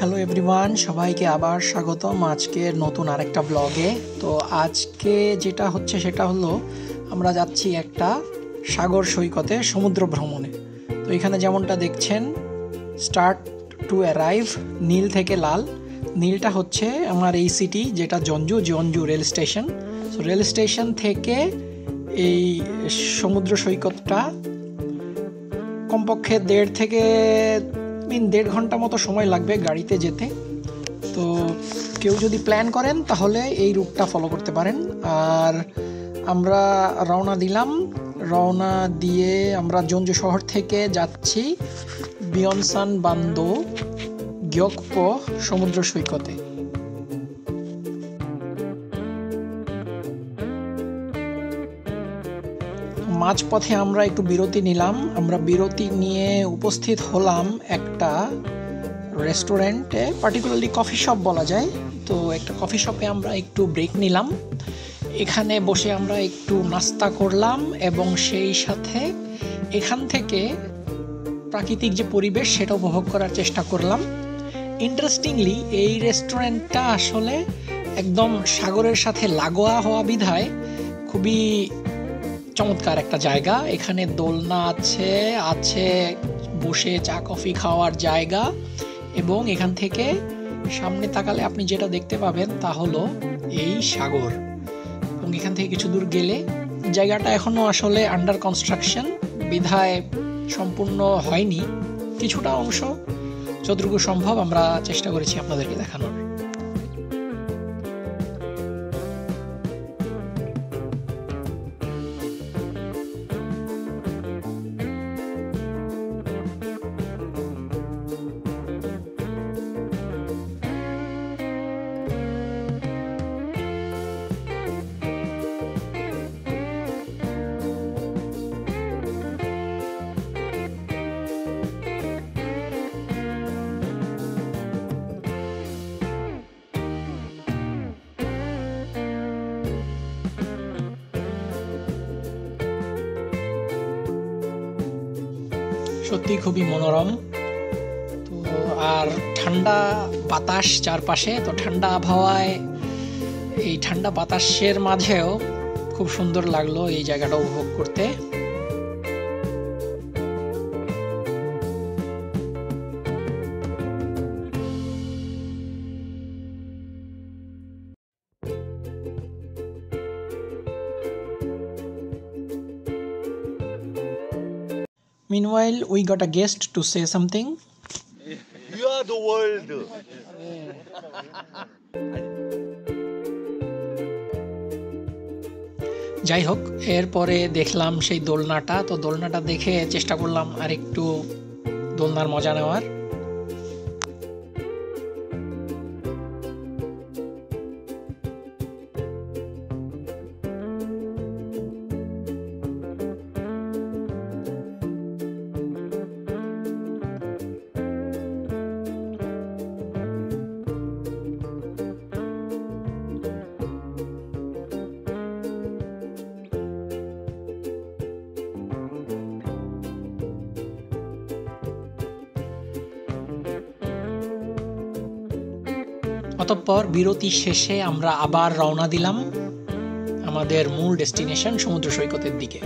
Hello everyone, সবাইকে আবার স্বাগতম আজকের নতুন আরেকটা ব্লগে। তো আজকে যেটা হচ্ছে সেটা হলো আমরা যাচ্ছি একটা সাগর সৈকতে সমুদ্র ভ্রমণে। তো এখানে যেমনটা দেখছেন, স্টার্ট টু অ্যারাইভ, নীল থেকে লাল। নীলটা হচ্ছে আমার এই সিটি, যেটা জঞ্জু rail station. So rail station থেকে এই সমুদ্র সৈকতটা কমপক্ষে 1.5 ঘন্টা মতো সময় লাগবে গাড়িতে যেতে। তো কেউ যদি প্ল্যান করেন তাহলে এই রুটটা ফলো করতে পারেন। আর আমরা রওনা দিয়ে আমরা জঞ্জু শহর থেকে যাচ্ছি বিয়নসান বান্দো গ্যোকপো সমুদ্র সৈকতে। মাঝপথে আমরা একটু বিরতি নিলাম। আমরা বিরতি নিয়ে উপস্থিত হলাম একটা রেস্টুরেন্টে, পার্টিকুলারলি কফি শপ বলা যায়। তো একটা কফি শপে আমরা একটু ব্রেক নিলাম। এখানে বসে আমরা একটু নাস্তা করলাম এবং সেই সাথে এখান থেকে প্রাকৃতিক যে পরিবেশ সেটা উপভোগ করার চেষ্টা করলাম। ইন্টারেস্টিংলি এই রেস্টুরেন্টটা আসলে একদম সাগরের সাথে লাগোয়া হওয়া বিধায় খুবই চমৎকার একটা জায়গা। এখানে দোলনা আছে বসে চা কফি খাওয়ার জায়গা, এবং এখান থেকে সামনে তাকালে আপনি যেটা দেখতে পাবেন তা হলো এই সাগর। এবং এখান থেকে কিছু দূর গেলে, জায়গাটা এখনো আসলে আন্ডার কনস্ট্রাকশন বিধায় সম্পূর্ণ হয়নি, কিছুটা অংশ যতটুকু সম্ভব আমরা চেষ্টা করেছি আপনাদেরকে দেখানোর। সত্যি খুবই মনোরম। তো আর ঠান্ডা বাতাস চারপাশে, তো ঠান্ডা আবহাওয়ায় এই ঠান্ডা বাতাসের মাঝেও খুব সুন্দর লাগলো এই জায়গাটা উপভোগ করতে। Meanwhile, we got a guest to say something. You are the world. যাই হোক, এরপরে দেখলাম সেই দোলনাটা। তো দোলনাটা দেখে চেষ্টা করলাম আর একটু দোলনার মজা নেওয়ার। অতঃপর বিরতি শেষে আমরা আবার রওনা দিলাম আমাদের মূল ডেস্টিনেশন সমুদ্র সৈকতের দিকে।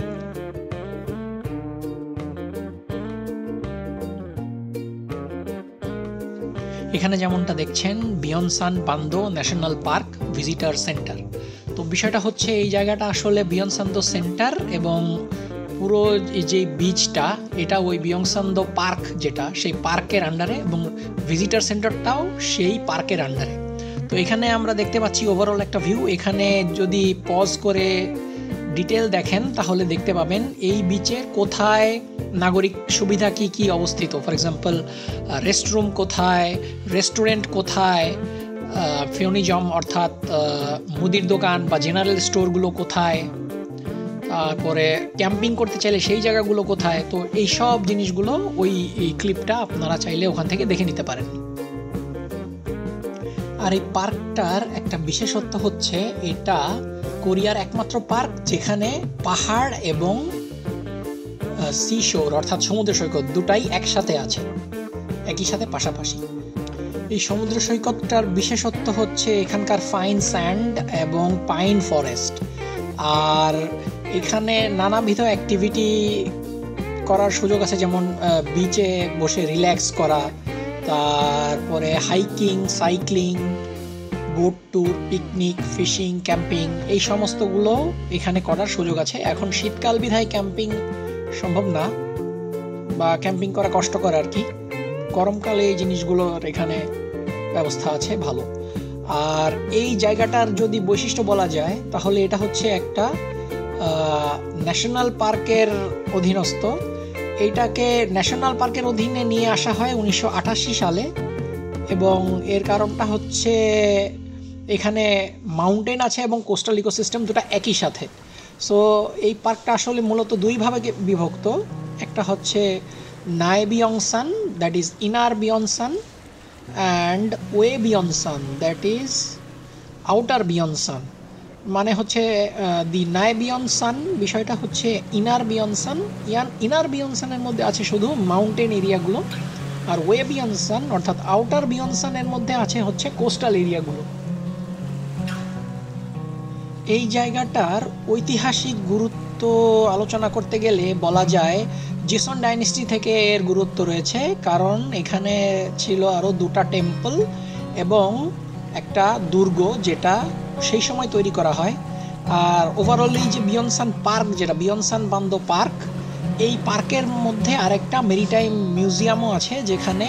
এখানে যেমনটা দেখছেন, বিয়নসান বান্দো ন্যাশনাল পার্ক ভিজিটার সেন্টার। তো বিষয়টা হচ্ছে, এই জায়গাটা আসলে বিয়নসান্দো সেন্টার, এবং পুরো যে বিচটা এটা ওই বিয়নসান্দো পার্ক, যেটা সেই পার্কের আন্ডারে, এবং ভিজিটার সেন্টারটাও সেই পার্কের আন্ডারে। তো এখানে আমরা দেখতে পাচ্ছি ওভারঅল একটা ভিউ। এখানে যদি পজ করে ডিটেল দেখেন তাহলে দেখতে পাবেন এই বিচে কোথায় নাগরিক সুবিধা কি অবস্থিত। ফর এক্সাম্পল, রেস্টরুম কোথায়, রেস্টুরেন্ট কোথায়, ফিউনিজম অর্থাৎ মুদির দোকান বা জেনারেল স্টোরগুলো কোথায়, তারপরে ক্যাম্পিং করতে চাইলে সেই জায়গাগুলো কোথায়। তো এই সব জিনিসগুলো এই ক্লিপটা আপনারা চাইলে ওখান থেকে দেখে নিতে পারেন। আর এই পার্কটার একটা বিশেষত্ব হচ্ছে, এটা কোরিয়ার একমাত্র পার্ক যেখানে পাহাড় এবং সি শোর অর্থাৎ সমুদ্র সৈকত দুটাই একসাথে আছে, একই সাথে পাশাপাশি। এই সমুদ্র সৈকতটার বিশেষত্ব হচ্ছে এখানকার ফাইন স্যান্ড এবং পাইন ফরেস্ট, আর এখানে নানাবিধ অ্যাক্টিভিটি করার সুযোগ আছে, যেমন বিচে বসে রিল্যাক্স করা, তারপরে hiking, cycling, boat tour, picnic, fishing, camping, এই সমস্তগুলো এখানে করার সুযোগ আছে। এখন শীতকাল বিধায় ক্যাম্পিং সম্ভব না বা ক্যাম্পিং করা কষ্টকর আর কি। গরমকালে এই জিনিসগুলোর এখানে ব্যবস্থা আছে ভালো। আর এই জায়গাটার যদি বৈশিষ্ট্য বলা যায় তাহলে এটা হচ্ছে একটা ন্যাশনাল পার্কের অধীনস্থ। এইটাকে ন্যাশনাল পার্কের অধীনে নিয়ে আসা হয় 1988 সালে, এবং এর কারণটা হচ্ছে এখানে মাউন্টেন আছে এবং কোস্টাল ইকোসিস্টেম দুটো একই সাথে। সো এই পার্কটা আসলে মূলত দুইভাবে বিভক্ত। একটা হচ্ছে নাই বিয়ংসান, দ্যাট ইজ ইনার বিয়নসান, অ্যান্ড ওয়ে বিয়নসান, দ্যাট ইজ আউটার বিয়নসান। মানে হচ্ছে দি নাই বিয়নসান বিষয়টা হচ্ছে ইনার বিয়নসান। ইনার বিয়নসানের মধ্যে আছে শুধু মাউন্টেন এরিয়াগুলো, আর ওয়ে বিয়নসান অর্থাৎ আউটার বিয়নসানের মধ্যে আছে হচ্ছে কোস্টাল এরিয়াগুলো। এই জায়গাটার ঐতিহাসিক গুরুত্ব আলোচনা করতে গেলে বলা যায় জেসন ডাইনেস্টি থেকে এর গুরুত্ব রয়েছে, কারণ এখানে ছিল আরও দুটা টেম্পল এবং একটা দুর্গ যেটা সেই সময় তৈরি করা হয়। আর ওভারঅল এই যে বিয়নসান পার্ক, যেটা বিয়নসান বান্দো পার্ক, এই পার্কের মধ্যে আরেকটা মেরিটাইম মিউজিয়ামও আছে, যেখানে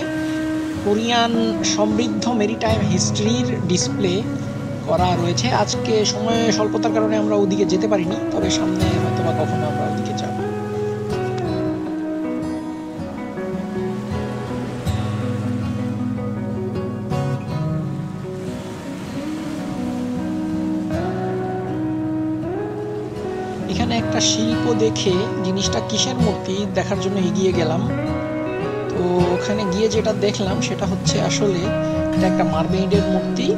কোরিয়ান সমৃদ্ধ মেরিটাইম হিস্ট্রির ডিসপ্লে করা রয়েছে। আজকে সময় স্বল্পতার কারণে আমরা ওদিকে যেতে পারিনি, তবে সামনে হয়তো বা কখনো আমরা ওদিকে যাব। এখানে একটা শিল্প দেখে জিনিসটা কিসের মূর্তি দেখার জন্য এগিয়ে গেলাম। তো ওখানে গিয়ে যেটা দেখলাম সেটা হচ্ছে আসলে এটা একটা মারমেইডের মূর্তি।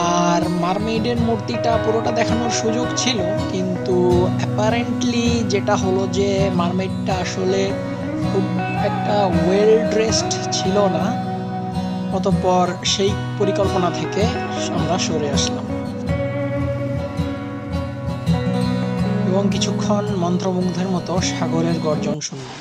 আর মারমেইডের মূর্তিটা পুরোটা দেখানোর সুযোগ ছিল, কিন্তু অ্যাপারেন্টলি যেটা হলো যে মারমেইডটা আসলে খুব একটা ওয়েল ড্রেসড ছিল না, অতঃপর সেই পরিকল্পনা থেকে আমরা সরে আসলাম এবং কিছুক্ষণ মন্ত্রমুগ্ধের মতো সাগরের গর্জন শুনলাম।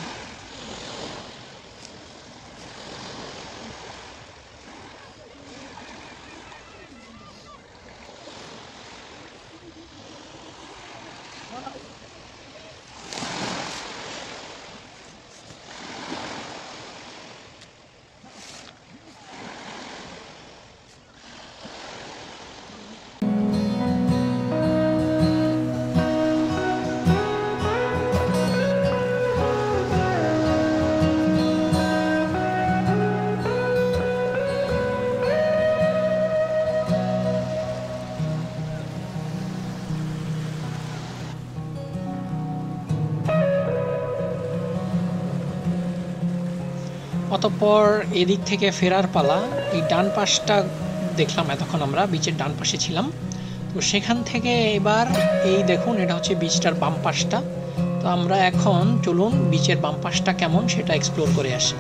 অতঃপর এদিক থেকে ফেরার পালা। এই ডান পাশটা দেখলাম, এতক্ষণ আমরা বিচের ডান পাশে ছিলাম, তো সেখান থেকে এবার এই দেখুন এটা হচ্ছে বিচটার বাম পাশটা। তো আমরা এখন চলুন বিচের বাম পাশটা কেমন সেটা এক্সপ্লোর করে আসি।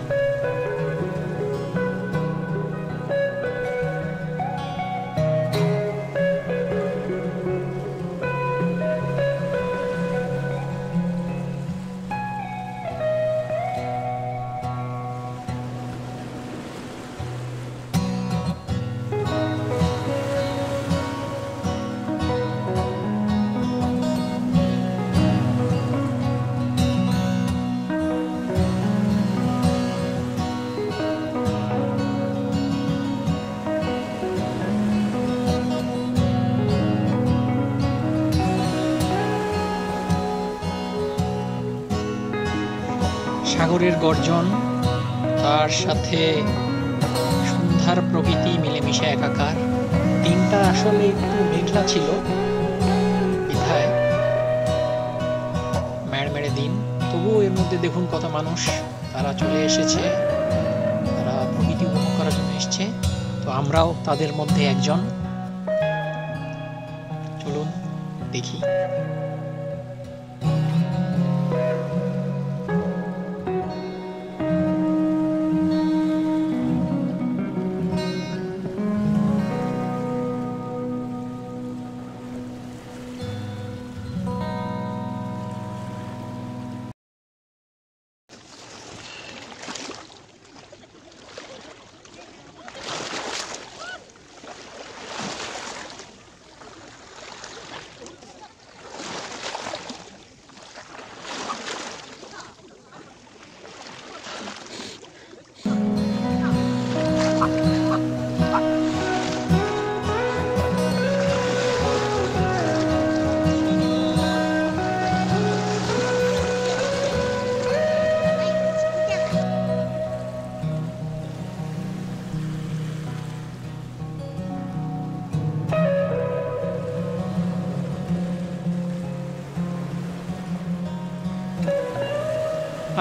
সাগরের গর্জন, তার সাথে সন্ধ্যার প্রকৃতি মিলেমিশে একাকার। দিনটা আসলে একটু মেঘলা ছিল, বিধায় মেড়মেড়ে দিন, তবুও এর মধ্যে দেখুন কত মানুষ, তারা চলে এসেছে, তারা প্রকৃতি উপভোগ করার জন্য এসছে। তো আমরাও তাদের মধ্যে একজন। চলুন দেখি।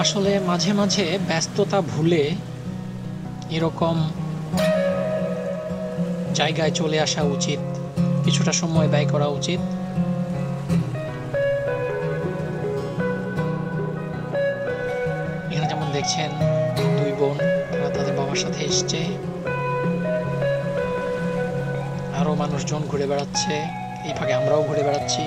আসলে মাঝে মাঝে ব্যস্ততা ভুলে এরকম জায়গায় চলে আসা উচিত, কিছুটা সময় ব্যয় করা উচিত। এখানে যেমন দেখছেন দুই বোন, তারা তাদের বাবার সাথে এসছে, আরো মানুষজন ঘুরে বেড়াচ্ছে, এই ফাঁকে আমরাও ঘুরে বেড়াচ্ছি।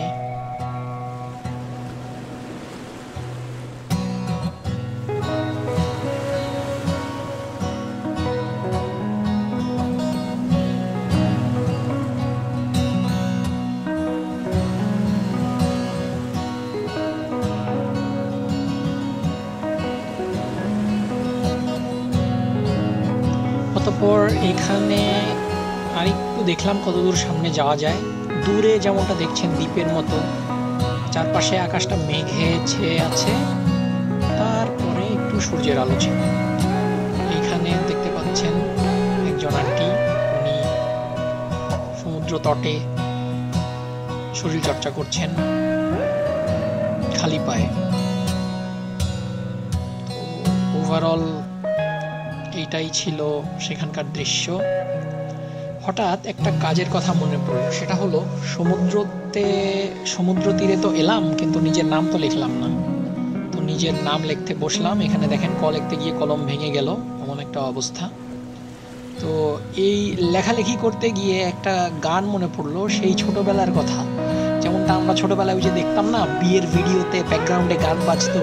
অতঃপর এখানে আরেকটু দেখলাম কতদূর সামনে যাওয়া যায়। দূরে যেমনটা দেখছেন দ্বীপের মতো, চারপাশে আকাশটা মেঘে ছেয়ে আছে, তারপরে একটু সূর্যের আলো ছিল। এখানে দেখতে পাচ্ছেন একজন আন্টি, উনি সমুদ্র তটে শরীর চর্চা করছেন খালি পায়ে। ওভারঅল এইটাই ছিল সেখানকার দৃশ্য। হঠাৎ একটা কাজের কথা মনে পড়লো, সেটা হলো সমুদ্র তীরে তো এলাম, কিন্তু নিজের নাম তো লিখলাম না। তো নিজের নাম লিখতে বসলাম, এখানে দেখেন ক লিখতে গিয়ে কলম ভেঙে গেল, এমন একটা অবস্থা। তো এই লেখালেখি করতে গিয়ে একটা গান মনে পড়লো, সেই ছোটবেলার কথা, যেমনটা আমরা ছোটবেলায় ওই যে দেখতাম না, বিয়ের ভিডিওতে ব্যাকগ্রাউন্ডে গান বাজতো,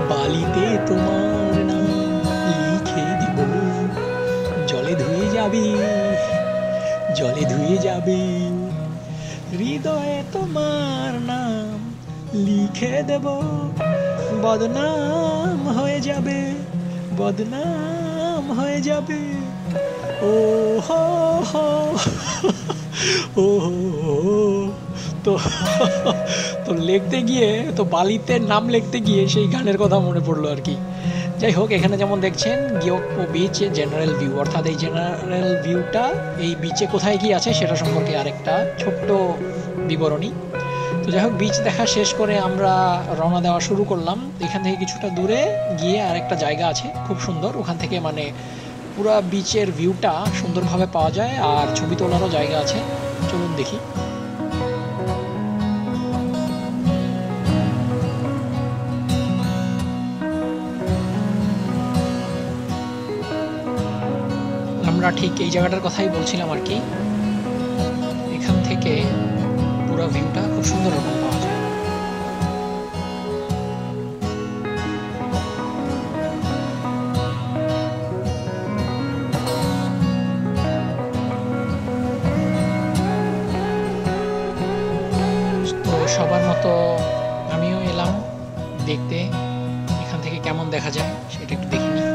বালিতে তোমার নাম লিখে দিব, জলে ধুয়ে যাবি, জলে ধুয়ে যাবি, হৃদয়ে তোমার নাম লিখে দেব, বদনাম হয়ে যাবে, বদনাম হয়ে যাবে, ও হো হো ও তো তো লিখতে গিয়ে, তো বালিতে নাম লিখতে গিয়ে সেই গানের কথা মনে পড়লো আর কি। যাই হোক, এখানে যেমন দেখছেন গিয়োকপো বিচ জেনারেল ভিউ, অর্থাৎ এই জেনারেল ভিউটা এই বিচে কোথায় কি আছে সেটা সম্পর্কে আরেকটা ছোট্ট বিবরণী। তো যাই হোক, বিচ দেখা শেষ করে আমরা রওনা দেওয়া শুরু করলাম। এখান থেকে কিছুটা দূরে গিয়ে আরেকটা জায়গা আছে খুব সুন্দর, ওখান থেকে মানে পুরা বিচের ভিউটা সুন্দরভাবে পাওয়া যায়, আর ছবি তোলারও জায়গা আছে। চলুন দেখি। আমরা ঠিক এই জায়গাটার কথাই বলছিলাম আর কি। এখান থেকে পুরো ভিউটা খুব সুন্দর রকম পাওয়া যায়। তো সবার মতো আমিও এলাম দেখতে এখান থেকে কেমন দেখা যায় সেটা একটু দেখে নিই।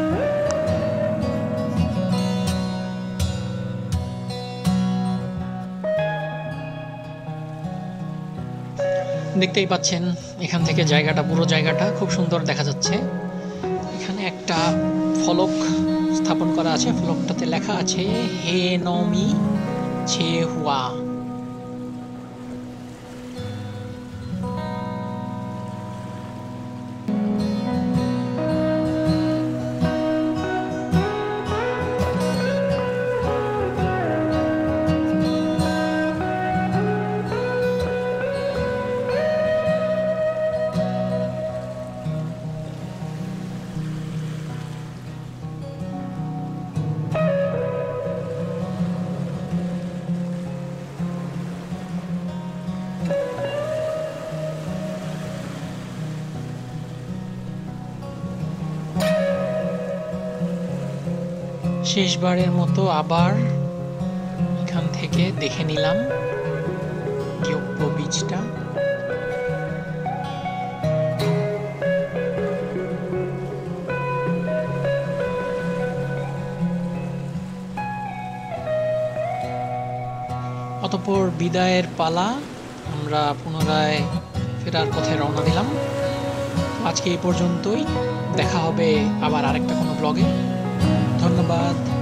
দেখতেই পাচ্ছেন এখান থেকে জায়গাটা, পুরো জায়গাটা খুব সুন্দর দেখা যাচ্ছে। এখানে একটা ফলক স্থাপন করা আছে, ফলকটাতে লেখা আছে হে নমি ছে হুয়া। শেষবারের মতো আবার এখান থেকে দেখে নিলাম গিয়োকপো বিচটা। অতঃপর বিদায়ের পালা, আমরা পুনরায় ফেরার পথে রওনা দিলাম। আজকে এই পর্যন্তই, দেখা হবে আবার আরেকটা কোনো ব্লগে। ধন্যবাদ।